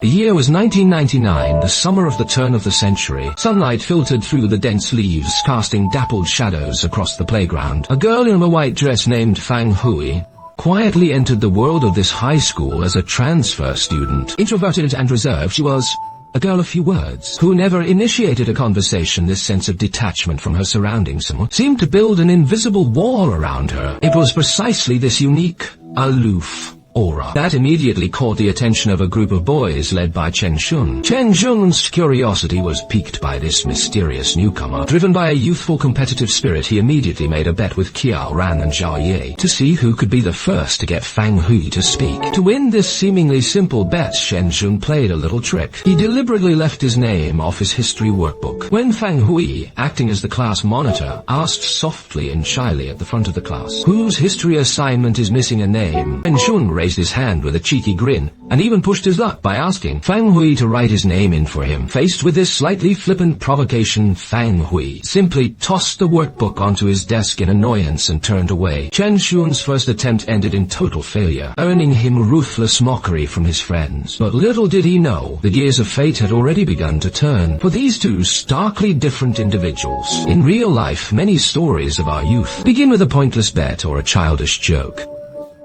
The year was 1999, the summer of the turn of the century. Sunlight filtered through the dense leaves, casting dappled shadows across the playground. A girl in a white dress named Fang Hui quietly entered the world of this high school as a transfer student. Introverted and reserved, she was a girl of few words, who never initiated a conversation. This sense of detachment from her surroundings seemed to build an invisible wall around her. It was precisely this unique, aloof aura that immediately caught the attention of a group of boys led by Chen Shun. Chen Shun's curiosity was piqued by this mysterious newcomer. Driven by a youthful competitive spirit, he immediately made a bet with Qiao Ran and Zhao Ye to see who could be the first to get Fang Hui to speak. To win this seemingly simple bet, Chen Shun played a little trick. He deliberately left his name off his history workbook. When Fang Hui, acting as the class monitor, asked softly and shyly at the front of the class, "Whose history assignment is missing a name?" Chen Shun raised his hand with a cheeky grin, and even pushed his luck by asking Fang Hui to write his name in for him. Faced with this slightly flippant provocation, Fang Hui simply tossed the workbook onto his desk in annoyance and turned away. Chen Shun's first attempt ended in total failure, earning him ruthless mockery from his friends. But little did he know, the gears of fate had already begun to turn for these two starkly different individuals. In real life, many stories of our youth begin with a pointless bet or a childish joke.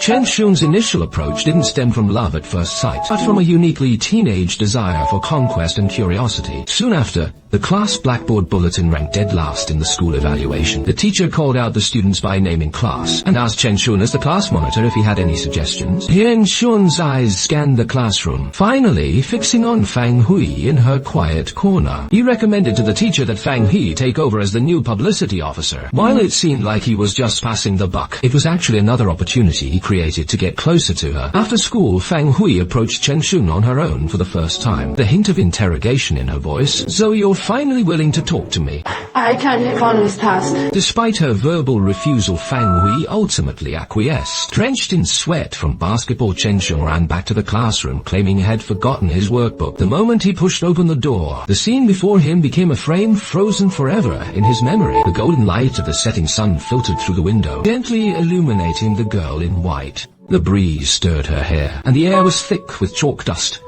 Chen Shun's initial approach didn't stem from love at first sight, but from a uniquely teenage desire for conquest and curiosity. Soon after, the class blackboard bulletin ranked dead last in the school evaluation. The teacher called out the students by name in class and asked Chen Shun as the class monitor if he had any suggestions. Chen Shun's eyes scanned the classroom, finally fixing on Fang Hui in her quiet corner. He recommended to the teacher that Fang Hui take over as the new publicity officer. While it seemed like he was just passing the buck, it was actually another opportunity he created to get closer to her. After school, Fang Hui approached Chen Shun on her own for the first time, the hint of interrogation in her voice. "So you're finally willing to talk to me?" "I can't take on this task." Despite her verbal refusal, Fang Hui ultimately acquiesced. Drenched in sweat from basketball, Chen Shun ran back to the classroom, claiming he had forgotten his workbook. The moment he pushed open the door, the scene before him became a frame frozen forever in his memory. The golden light of the setting sun filtered through the window, gently illuminating the girl in white. The breeze stirred her hair, and the air was thick with chalk dust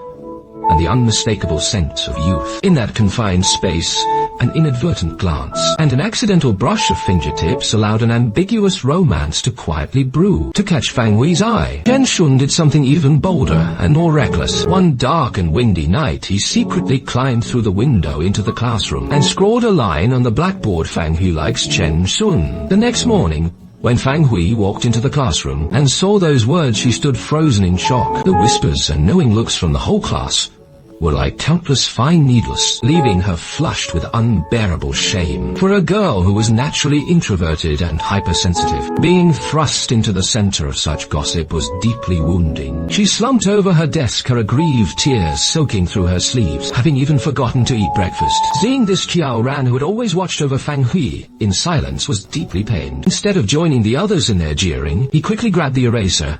and the unmistakable scent of youth. In that confined space, an inadvertent glance and an accidental brush of fingertips allowed an ambiguous romance to quietly brew. To catch Fang Hui's eye, Chen Shun did something even bolder and more reckless. One dark and windy night, he secretly climbed through the window into the classroom and scrawled a line on the blackboard, "Fang Hui likes Chen Shun." The next morning, when Fang Hui walked into the classroom and saw those words, she stood frozen in shock. The whispers and knowing looks from the whole class were like countless fine needles, leaving her flushed with unbearable shame. For a girl who was naturally introverted and hypersensitive, being thrust into the center of such gossip was deeply wounding. She slumped over her desk, her aggrieved tears soaking through her sleeves, having even forgotten to eat breakfast. Seeing this, Qiao Ran, who had always watched over Fang Hui in silence, was deeply pained. Instead of joining the others in their jeering, he quickly grabbed the eraser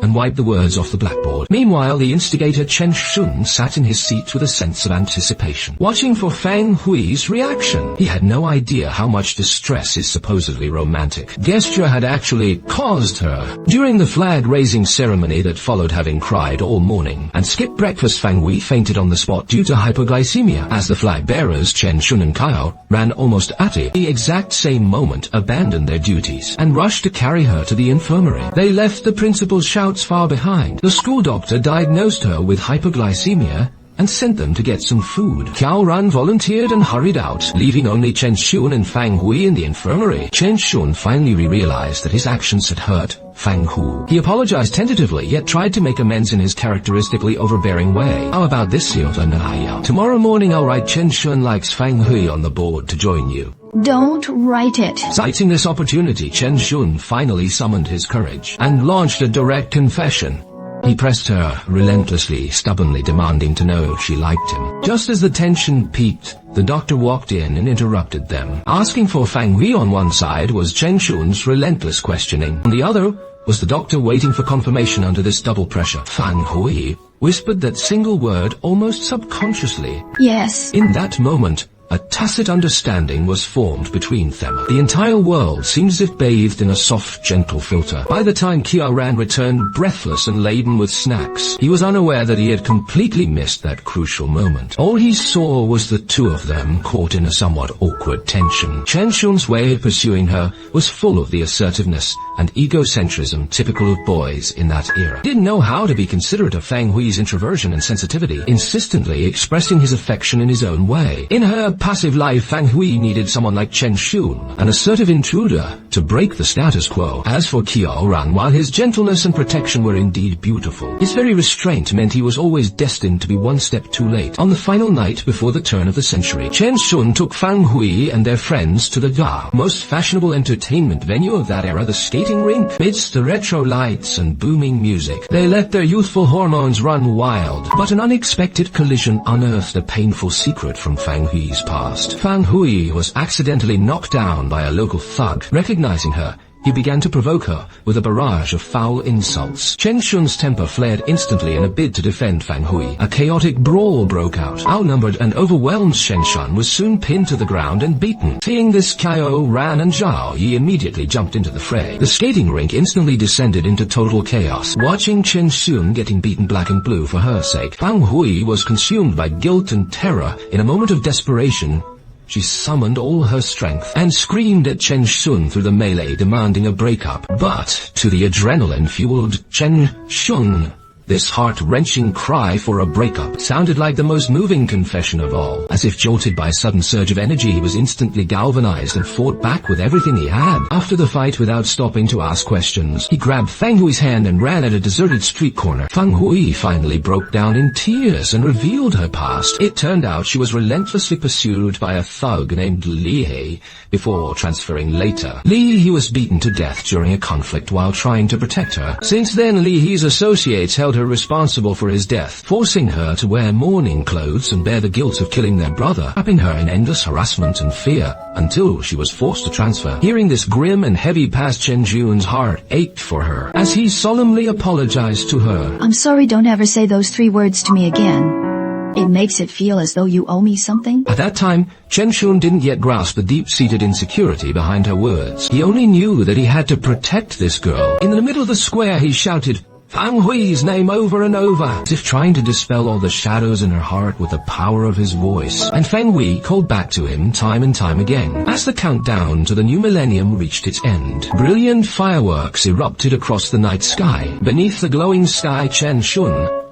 and wiped the words off the blackboard. Meanwhile, the instigator Chen Shun sat in his seat with a sense of anticipation, watching for Fang Hui's reaction. He had no idea how much distress his supposedly romantic gesture had actually caused her. During the flag-raising ceremony that followed having cried all morning and skipped breakfast, Fang Hui fainted on the spot due to hypoglycemia. As the flag-bearers, Chen Shun and Qiao Ran, almost at the exact same moment, abandoned their duties and rushed to carry her to the infirmary. They left the principal's shouts far behind. The school doctor diagnosed her with hypoglycemia and sent them to get some food. Qiao Ran volunteered and hurried out, leaving only Chen Shun and Fang Hui in the infirmary. Chen Shun finally realized that his actions had hurt Fang Hui. He apologized tentatively, yet tried to make amends in his characteristically overbearing way. "How about this, Yota Naya? Tomorrow morning I'll write Chen Shun likes Fang Hui on the board to join you." "Don't write it." Citing this opportunity, Chen Shun finally summoned his courage and launched a direct confession. He pressed her relentlessly, stubbornly demanding to know if she liked him. Just as the tension peaked, the doctor walked in and interrupted them. Asking for Fang Hui on one side was Chen Shun's relentless questioning. On the other was the doctor waiting for confirmation under this double pressure. Fang Hui whispered that single word almost subconsciously. "Yes." In that moment, A tacit understanding was formed between them. The entire world seemed as if bathed in a soft, gentle filter. By the time Kyo-ran returned breathless and laden with snacks, he was unaware that he had completely missed that crucial moment. All he saw was the two of them caught in a somewhat awkward tension. Chen Shun's way of pursuing her was full of the assertiveness and egocentrism typical of boys in that era. He didn't know how to be considerate of Fang Hui's introversion and sensitivity, insistently expressing his affection in his own way. In her passive life, Fang Hui needed someone like Chen Shun, an assertive intruder, to break the status quo. As for Kyo-ran, while his gentleness and protection were indeed beautiful, his very restraint meant he was always destined to be one step too late. On the final night before the turn of the century, Chen Shun took Fang Hui and their friends to the Da, most fashionable entertainment venue of that era, the skating rink. Midst the retro lights and booming music, they let their youthful hormones run wild. But an unexpected collision unearthed a painful secret from Fang Hui's past. Fang Hui was accidentally knocked down by a local thug. Recognizing her, he began to provoke her with a barrage of foul insults. Chen Shun's temper flared instantly in a bid to defend Fang Hui. A chaotic brawl broke out. Outnumbered and overwhelmed, Chen Shun was soon pinned to the ground and beaten. Seeing this, Kyo-ran and Zhao Yi immediately jumped into the fray. The skating rink instantly descended into total chaos. Watching Chen Shun getting beaten black and blue for her sake, Fang Hui was consumed by guilt and terror. In a moment of desperation, she summoned all her strength and screamed at Chen Shun through the melee, demanding a breakup. But to the adrenaline-fueled Chen Shun, this heart-wrenching cry for a breakup sounded like the most moving confession of all. As if jolted by a sudden surge of energy, he was instantly galvanized and fought back with everything he had. After the fight, without stopping to ask questions, he grabbed Fang Hui's hand and ran at a deserted street corner. Fang Hui finally broke down in tears and revealed her past. It turned out she was relentlessly pursued by a thug named Li He before transferring later. Li He was beaten to death during a conflict while trying to protect her. Since then, Li He's associates held her responsible for his death, forcing her to wear mourning clothes and bear the guilt of killing their brother, trapping her in endless harassment and fear until she was forced to transfer. Hearing this grim and heavy past, Chen Shun's heart ached for her as he solemnly apologized to her. I'm sorry, don't ever say those 3 words to me again. It makes it feel as though you owe me something. At that time, Chen Shun didn't yet grasp the deep-seated insecurity behind her words. He only knew that he had to protect this girl. In the middle of the square, he shouted Fang Hui's name over and over, as if trying to dispel all the shadows in her heart with the power of his voice. And Fang Hui called back to him time and time again. As the countdown to the new millennium reached its end, brilliant fireworks erupted across the night sky. Beneath the glowing sky, Chen Shun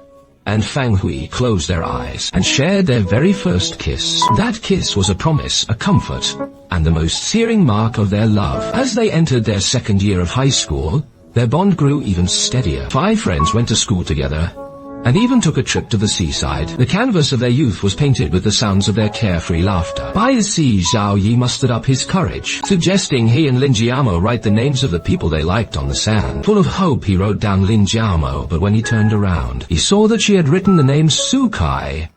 and Fang Hui closed their eyes and shared their very first kiss. That kiss was a promise, a comfort, and the most searing mark of their love. As they entered their second year of high school, their bond grew even steadier. 5 friends went to school together and even took a trip to the seaside. The canvas of their youth was painted with the sounds of their carefree laughter. By the sea, Zhao Yi mustered up his courage, suggesting he and Lin Jiamo write the names of the people they liked on the sand. Full of hope, he wrote down Lin Jiamo, but when he turned around, he saw that she had written the name Sukai.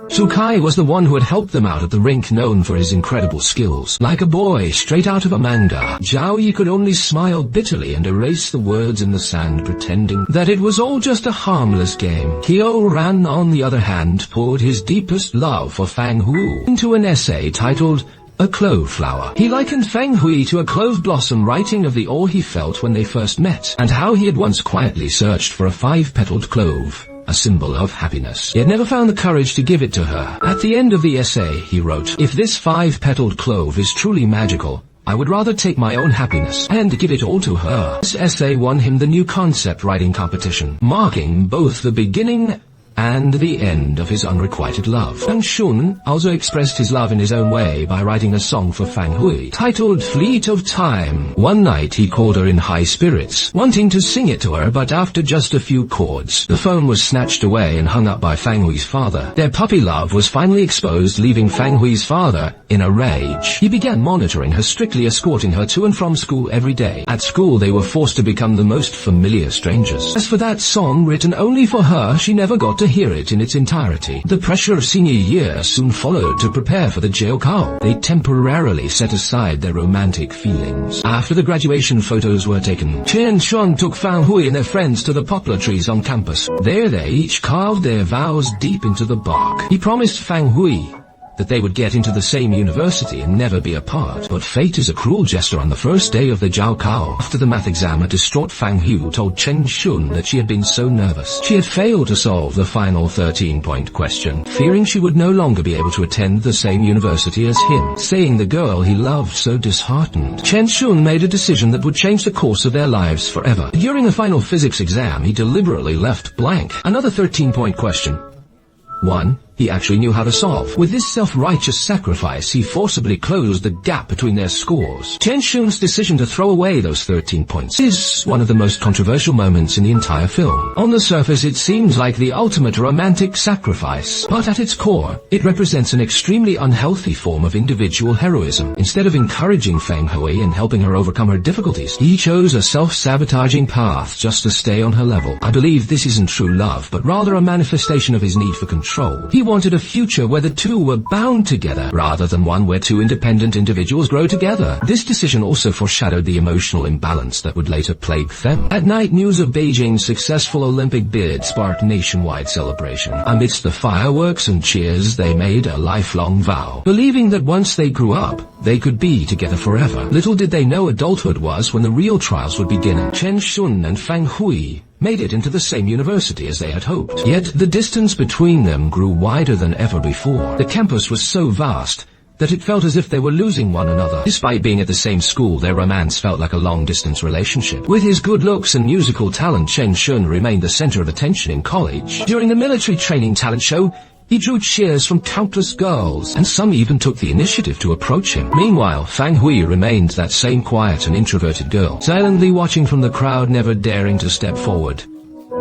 Sukai was the one who had helped them out at the rink, known for his incredible skills. Like a boy straight out of a manga, Zhao Yi could only smile bitterly and erase the words in the sand, pretending that it was all just a harmless game. Kyo-ran, on the other hand, poured his deepest love for Fang Hui into an essay titled A Clove Flower. He likened Fang Hui to a clove blossom, writing of the awe he felt when they first met, and how he had once quietly searched for a 5-petaled clove, a symbol of happiness. He had never found the courage to give it to her. At the end of the essay, he wrote, "If this 5-petaled clove is truly magical, I would rather take my own happiness and give it all to her." This essay won him the new concept writing competition, marking both the beginning and the end of his unrequited love. Fang Shun also expressed his love in his own way by writing a song for Fang Hui, titled Fleet of Time. One night he called her in high spirits, wanting to sing it to her, but after just a few chords, the phone was snatched away and hung up by Fang Hui's father. Their puppy love was finally exposed, leaving Fang Hui's father in a rage. He began monitoring her, strictly escorting her to and from school every day. At school, they were forced to become the most familiar strangers. As for that song written only for her, she never got to hear it in its entirety. The pressure of senior year soon followed to prepare for the Jiukao. They temporarily set aside their romantic feelings. After the graduation photos were taken, Chen Shun took Fang Hui and their friends to the poplar trees on campus. There they each carved their vows deep into the bark. He promised Fang Hui that they would get into the same university and never be apart. But fate is a cruel jester. On the first day of the Jiaokao, after the math exam, a distraught Fang Hu told Chen Shun that she had been so nervous. She had failed to solve the final 13-point question, fearing she would no longer be able to attend the same university as him. Saying the girl he loved so disheartened, Chen Shun made a decision that would change the course of their lives forever. During the final physics exam, he deliberately left blank another 13-point question. One he actually knew how to solve. With this self-righteous sacrifice, he forcibly closed the gap between their scores. Chen Shun's decision to throw away those 13 points is one of the most controversial moments in the entire film. On the surface, it seems like the ultimate romantic sacrifice, but at its core, it represents an extremely unhealthy form of individual heroism. Instead of encouraging Fang Hui and helping her overcome her difficulties, he chose a self-sabotaging path just to stay on her level. I believe this isn't true love, but rather a manifestation of his need for control. He wanted a future where the two were bound together, rather than one where two independent individuals grow together. This decision also foreshadowed the emotional imbalance that would later plague them. At night, news of Beijing's successful Olympic bid sparked nationwide celebration. Amidst the fireworks and cheers, they made a lifelong vow, believing that once they grew up, they could be together forever. Little did they know adulthood was when the real trials would begin. Chen Shun and Fang Hui made it into the same university as they had hoped. Yet the distance between them grew wider than ever before. The campus was so vast that it felt as if they were losing one another. Despite being at the same school, their romance felt like a long-distance relationship. With his good looks and musical talent, Chen Shun remained the center of attention in college. During the military training talent show, he drew cheers from countless girls, and some even took the initiative to approach him. Meanwhile, Fang Hui remained that same quiet and introverted girl, silently watching from the crowd, never daring to step forward.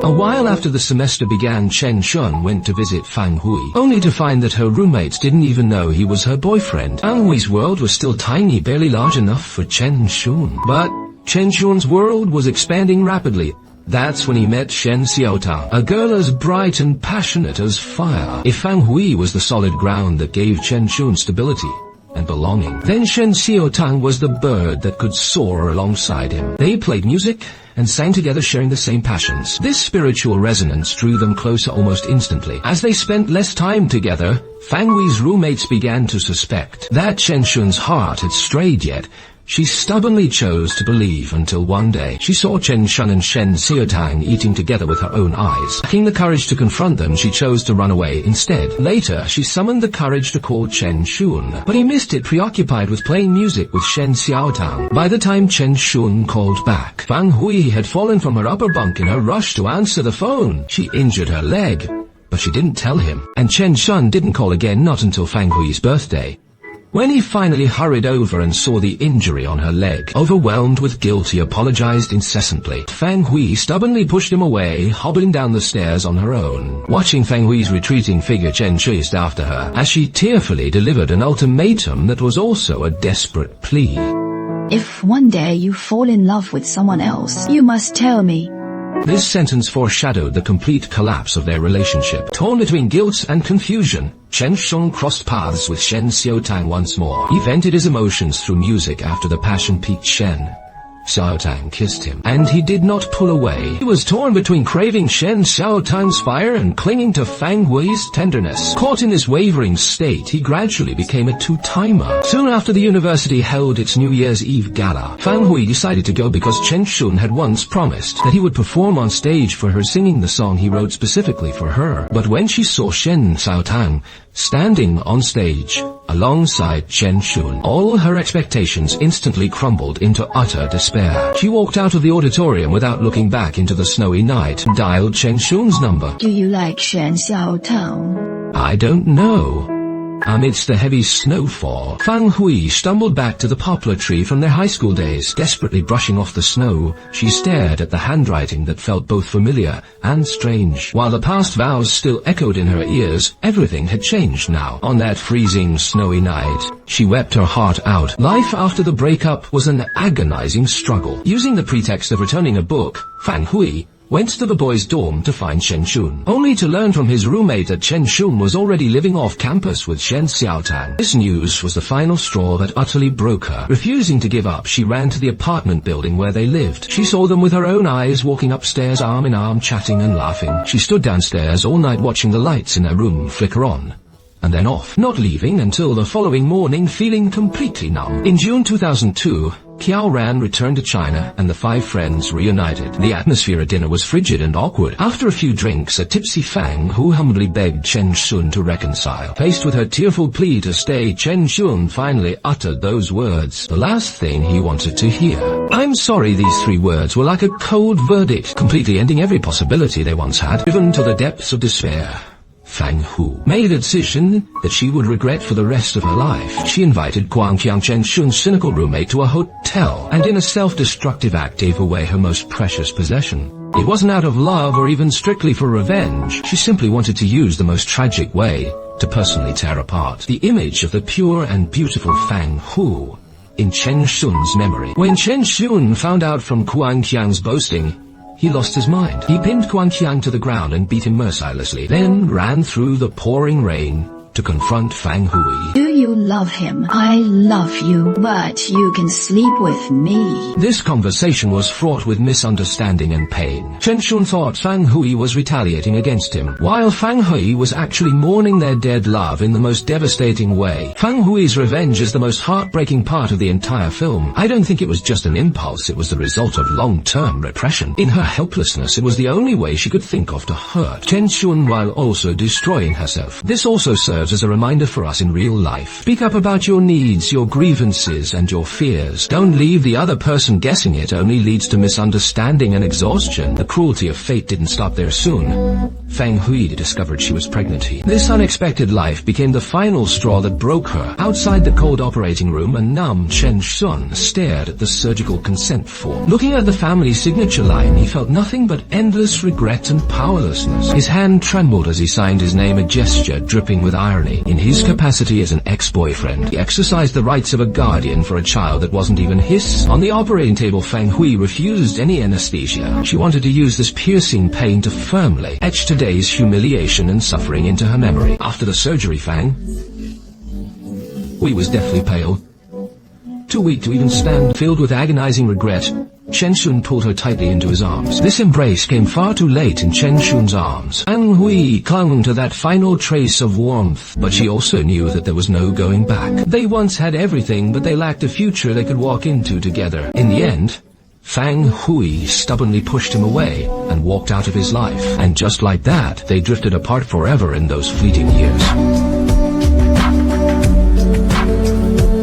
A while after the semester began, Chen Shun went to visit Fang Hui, only to find that her roommates didn't even know he was her boyfriend. Fang Hui's world was still tiny, barely large enough for Chen Shun. But Chen Shun's world was expanding rapidly. That's when he met Shen Xiaotang, a girl as bright and passionate as fire. If Fang Hui was the solid ground that gave Chen Shun stability and belonging, then Shen Xiaotang was the bird that could soar alongside him. They played music and sang together, sharing the same passions. This spiritual resonance drew them closer almost instantly. As they spent less time together, Fang Hui's roommates began to suspect that Chen Shun's heart had strayed, yet she stubbornly chose to believe until one day she saw Chen Shun and Shen Xiaotang eating together with her own eyes. Lacking the courage to confront them, she chose to run away instead. Later, she summoned the courage to call Chen Shun, but he missed it, preoccupied with playing music with Shen Xiaotang. By the time Chen Shun called back, Fang Hui had fallen from her upper bunk in her rush to answer the phone. She injured her leg, but she didn't tell him, and Chen Shun didn't call again, not until Fang Hui's birthday. When he finally hurried over and saw the injury on her leg, overwhelmed with guilt, he apologized incessantly. Fang Hui stubbornly pushed him away, hobbling down the stairs on her own. Watching Fang Hui's retreating figure, Chen chased after her as she tearfully delivered an ultimatum that was also a desperate plea. If one day you fall in love with someone else, you must tell me. This sentence foreshadowed the complete collapse of their relationship. Torn between guilt and confusion, Chen Shun crossed paths with Shen Xiaotang once more. He vented his emotions through music after the passion-peaked Shen Xiaotang kissed him, and he did not pull away. He was torn between craving Shen Xiaotang's fire and clinging to Fang Hui's tenderness. Caught in this wavering state, he gradually became a two-timer. Soon after the university held its New Year's Eve gala, Fang Hui decided to go because Chen Shun had once promised that he would perform on stage for her, singing the song he wrote specifically for her. But when she saw Shen Xiaotang standing on stage alongside Chen Shun, all her expectations instantly crumbled into utter despair. She walked out of the auditorium without looking back into the snowy night and dialed Chen Shun's number. Do you like Shen Xiaotang? I don't know. Amidst the heavy snowfall, Fang Hui stumbled back to the poplar tree from their high school days. Desperately brushing off the snow, she stared at the handwriting that felt both familiar and strange. While the past vows still echoed in her ears, everything had changed now. On that freezing, snowy night, she wept her heart out. Life after the breakup was an agonizing struggle. Using the pretext of returning a book, Fang Hui went to the boys' dorm to find Chen Shun, only to learn from his roommate that Chen Shun was already living off campus with Shen Xiaotang. This news was the final straw that utterly broke her. Refusing to give up, she ran to the apartment building where they lived. She saw them with her own eyes, walking upstairs arm in arm, chatting and laughing. She stood downstairs all night watching the lights in her room flicker on and then off, not leaving until the following morning feeling completely numb. In June 2002, Qiao Ran returned to China and the five friends reunited. The atmosphere at dinner was frigid and awkward. After a few drinks, a tipsy Fang Hu humbly begged Chen Shun to reconcile. Faced with her tearful plea to stay, Chen Shun finally uttered those words, the last thing he wanted to hear. "I'm sorry." These three words were like a cold verdict, completely ending every possibility they once had. Driven to the depths of despair, Fang Hu made a decision that she would regret for the rest of her life. She invited Guangqiang, Chen Shun's cynical roommate, to a hotel, and in a self-destructive act gave away her most precious possession. It wasn't out of love or even strictly for revenge. She simply wanted to use the most tragic way to personally tear apart the image of the pure and beautiful Fang Hu in Chen Shun's memory. When Chen Shun found out from Guangqiang's boasting, he lost his mind. He pinned Guangqiang to the ground and beat him mercilessly, then ran through the pouring rain to confront Fang Hui. Do you love him? I love you, but you can sleep with me. This conversation was fraught with misunderstanding and pain. Chen Shun thought Fang Hui was retaliating against him, while Fang Hui was actually mourning their dead love in the most devastating way. Fang Hui's revenge is the most heartbreaking part of the entire film. I don't think it was just an impulse, it was the result of long-term repression. In her helplessness, it was the only way she could think of to hurt Chen Shun while also destroying herself. This also serves as a reminder for us in real life. Speak up about your needs, your grievances, and your fears. Don't leave the other person guessing. It only leads to misunderstanding and exhaustion. The cruelty of fate didn't stop there soon. Fang Hui discovered she was pregnant. This unexpected life became the final straw that broke her. Outside the cold operating room, a numb Chen Shun stared at the surgical consent form. Looking at the family signature line, he felt nothing but endless regret and powerlessness. His hand trembled as he signed his name, a gesture dripping with irony. In his capacity as an ex-boyfriend, he exercised the rights of a guardian for a child that wasn't even his. On the operating table, Fang Hui refused any anesthesia. She wanted to use this piercing pain to firmly etch today's humiliation and suffering into her memory. After the surgery, Fang Hui was deathly pale, too weak to even stand. Filled with agonizing regret, Chen Shun pulled her tightly into his arms. This embrace came far too late in Chen Shun's arms. Fang Hui clung to that final trace of warmth, but she also knew that there was no going back. They once had everything, but they lacked a future they could walk into together. In the end, Fang Hui stubbornly pushed him away and walked out of his life. And just like that, they drifted apart forever in those fleeting years.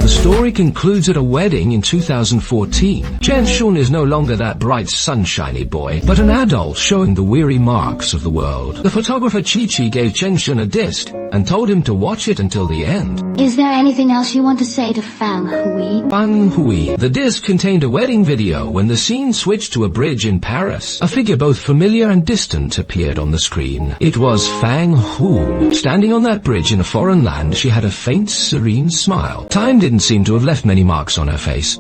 The story concludes at a wedding in 2014. Chen Shun is no longer that bright, sunshiny boy, but an adult showing the weary marks of the world. The photographer Chi-Chi gave Chen Shun a disc and told him to watch it until the end. Is there anything else you want to say to Fang Hui? Fang Hui. The disc contained a wedding video when the scene switched to a bridge in Paris. A figure both familiar and distant appeared on the screen. It was Fang Hu. Standing on that bridge in a foreign land, she had a faint, serene smile. Time didn't seem to have left many marks on her face,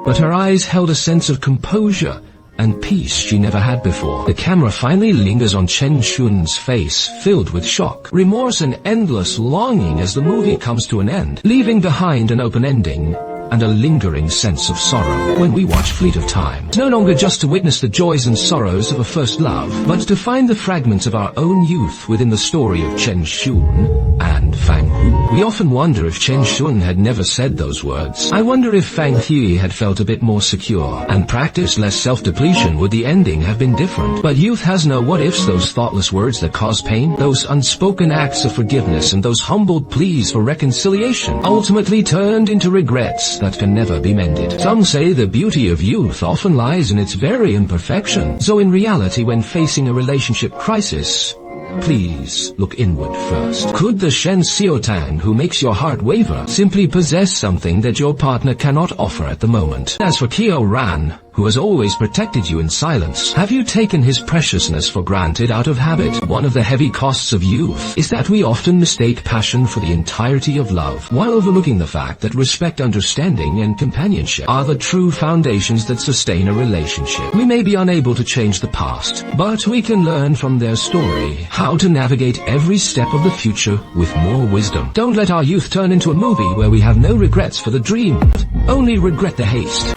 but her eyes held a sense of composure and peace she never had before. The camera finally lingers on Chen Shun's face, filled with shock, remorse, and endless longing as the movie comes to an end, leaving behind an open ending and a lingering sense of sorrow. When we watch Fleet of Time, it's no longer just to witness the joys and sorrows of a first love, but to find the fragments of our own youth within the story of Chen Shun and Fang Hui. We often wonder if Chen Shun had never said those words. I wonder if Fang Hui had felt a bit more secure and practiced less self-depletion, would the ending have been different? But youth has no what-ifs, those thoughtless words that cause pain, those unspoken acts of forgiveness, and those humbled pleas for reconciliation, ultimately turned into regrets that can never be mended. Some say the beauty of youth often lies in its very imperfection. So in reality, when facing a relationship crisis, please look inward first. Could the Shen Xiaotang who makes your heart waver simply possess something that your partner cannot offer at the moment? As for Qiao Ran, who has always protected you in silence, have you taken his preciousness for granted out of habit? One of the heavy costs of youth is that we often mistake passion for the entirety of love, while overlooking the fact that respect, understanding, and companionship are the true foundations that sustain a relationship. We may be unable to change the past, but we can learn from their story how to navigate every step of the future with more wisdom. Don't let our youth turn into a movie where we have no regrets for the dream, only regret the haste.